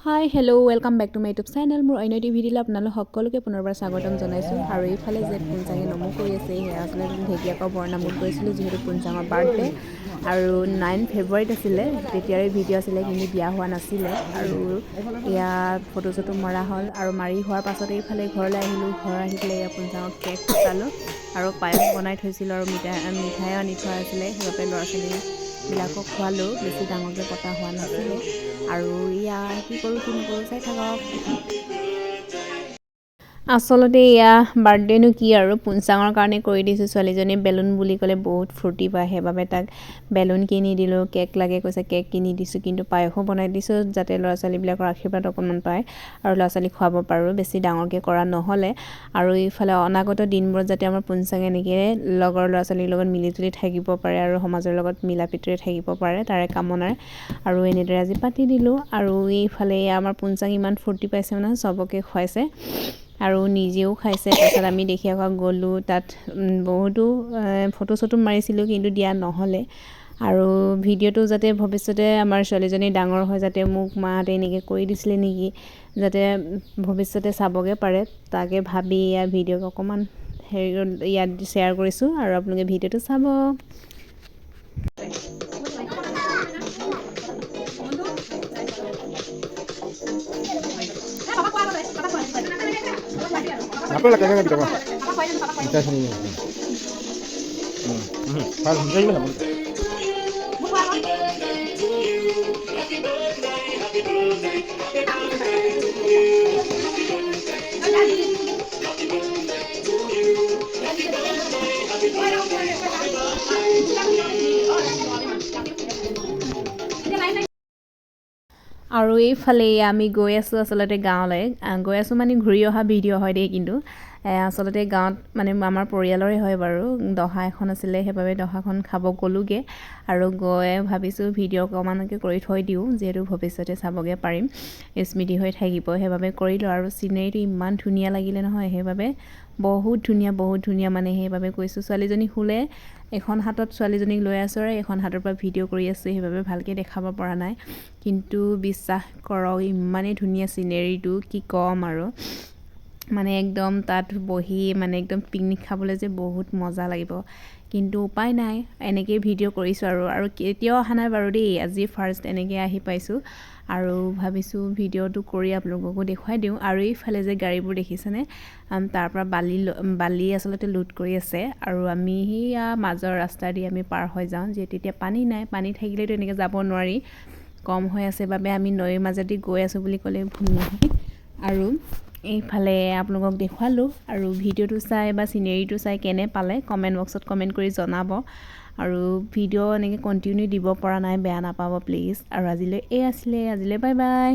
High hello' welcome back to my YouTube channel. মোৰ অন্য এটি ভিডিঅ'লৈ আপোনালোক সকলোকে পুনৰবাৰ স্বাগতম জনাইছোঁ। আৰু এইফালে যে পুঞ্চাঙে নমো কৰি আছে, সেয়া আচলতে ঢেকীয়াখোৱা বৰনামত গৈছিলোঁ, যিহেতু পুঞ্চাঙৰ বাৰ্থডে আৰু 9 ফেব্ৰুৱাৰীত আছিলে। তেতিয়াৰে ভিডিঅ' আছিলে, কিন্তু দিয়া হোৱা নাছিলে। আৰু ইয়াত ফটো চটো মৰা হ'ল আৰু মাৰি হোৱাৰ পাছত এইফালে ঘৰলৈ আহিলোঁ। ঘৰ আহি পেলাই এয়া পুঞ্চাঙৰ কেক কাটালোঁ আৰু পায়স বনাই থৈছিলোঁ আৰু মিঠাইও আনি থোৱা আছিলে, সেইবাবে ল'ৰা ছোৱালীবিলাকক খোৱালোঁ। বেছি ডাঙৰকৈ পতা হোৱা নাছিলে। আৰু ইয়া কি কৰোঁ কি নকৰোঁ চাই থাকক। আচলতে এয়া বাৰ্থডেনো কি আৰু পুঞ্চাঙৰ কাৰণে কৰি দিছোঁ। ছোৱালীজনী বেলুন বুলি ক'লে বহুত ফূৰ্তি পায়, সেইবাবে তাক বেলুন কিনি দিলোঁ। কেক লাগে কৈছে, কেক কিনি দিছোঁ, কিন্তু পায়সো বনাই দিছোঁ যাতে ল'ৰা ছোৱালীবিলাকৰ আশীৰ্বাদ অকণমান পায় আৰু ল'ৰা ছোৱালীক খুৱাব পাৰোঁ। বেছি ডাঙৰকৈ কৰা নহ'লে। আৰু ইফালে অনাগত দিনবোৰত যাতে আমাৰ পুঞ্চাঙে এনেকৈ লগৰ ল'ৰা ছোৱালীৰ লগত মিলি জুলি থাকিব পাৰে আৰু সমাজৰ লগত মিলা প্ৰীতিৰে থাকিব পাৰে, তাৰে কামনাৰে আৰু এনেদৰে আজি পাতি দিলোঁ। আৰু এইফালে আমাৰ পুঞ্চাং ইমান ফূৰ্তি পাইছে মানে, চবকে খুৱাইছে আৰু নিজেও খাইছে। তাৰপিছত আমি ঢেকীয়াখোৱা গ'লোঁ, তাত বহুতো ফটো চটো মাৰিছিলোঁ, কিন্তু দিয়া নহ'লে। আৰু ভিডিঅ'টো যাতে ভৱিষ্যতে আমাৰ ছোৱালীজনী ডাঙৰ হয়, যাতে মোক মাহঁতে এনেকৈ কৰি দিছিলে নেকি, যাতে ভৱিষ্যতে চাবগৈ পাৰে, তাকে ভাবি ইয়াৰ ভিডিঅ'টো অকণমান ইয়াত শ্বেয়াৰ কৰিছোঁ আৰু আপোনালোকে ভিডিঅ'টো চাব। Apa lah kagak kita mah. Kita sini. Pas jadi mana? আৰু এইফালে আমি গৈ আছোঁ আচলতে গাঁৱলৈ। গৈ আছোঁ মানে ঘূৰি অহা ভিডিঅ' হয় দেই, কিন্তু আচলতে গাঁৱত মানে আমাৰ পৰিয়ালৰে হয় বাৰু। দহা এখন আছিলে, সেইবাবে দহাখন খাব গ'লোগৈ আৰু গৈ ভাবিছোঁ ভিডিঅ' অকণমানকৈ কৰি থৈ দিওঁ, যিহেতু ভৱিষ্যতে চাবগৈ পাৰিম, স্মৃতি হৈ থাকিব, সেইবাবে কৰিলোঁ। আৰু চিনেৰীটো ইমান ধুনীয়া লাগিলে নহয়, সেইবাবে বহুত ধুনীয়া মানে, সেইবাবে কৈছোঁ। ছোৱালীজনী শুলে, এখন হাতত ছোৱালীজনীক লৈ আছোঁ আৰু এখন হাতৰ পৰা ভিডিঅ' কৰি আছোঁ, সেইবাবে ভালকৈ দেখাব পৰা নাই, কিন্তু বিশ্বাস কৰক ইমানেই ধুনীয়া চিনেৰীটো, কি ক'ম আৰু মানে একদম তাত বহি মানে একদম পিকনিক খাবলৈ যে বহুত মজা লাগিব, কিন্তু উপায় নাই, এনেকেই ভিডিঅ' কৰিছোঁ আৰু কেতিয়াও অহা নাই বাৰু দেই, আজি ফাৰ্ষ্ট এনেকৈ আহি পাইছোঁ আৰু ভাবিছোঁ ভিডিঅ'টো কৰি আপোনালোককো দেখুৱাই দিওঁ। আৰু এইফালে যে গাড়ীবোৰ দেখিছেনে, তাৰ পৰা বালি আচলতে লোড কৰি আছে আৰু আমি সেয়া মাজৰ ৰাস্তা দি আমি পাৰ হৈ যাওঁ, যিহেতু এতিয়া পানী নাই, পানী থাকিলেতো এনেকৈ যাব নোৱাৰি, কম হৈ আছে বাবে আমি নৈৰ মাজেদি গৈ আছোঁ বুলি ক'লে ভুল নহয়। আৰু এইফালে আপোনালোকক দেখুৱালোঁ, আৰু ভিডিঅ'টো চাই বা চিনেৰীটো চাই কেনে পালে কমেণ্ট বক্সত কমেণ্ট কৰি জনাব। আৰু ভিডিঅ' এনেকৈ কণ্টিনিউ দিব পৰা নাই, বেয়া নাপাব প্লিজ। আৰু আজিলৈ এই আছিলে, আজিলৈ বাই বাই।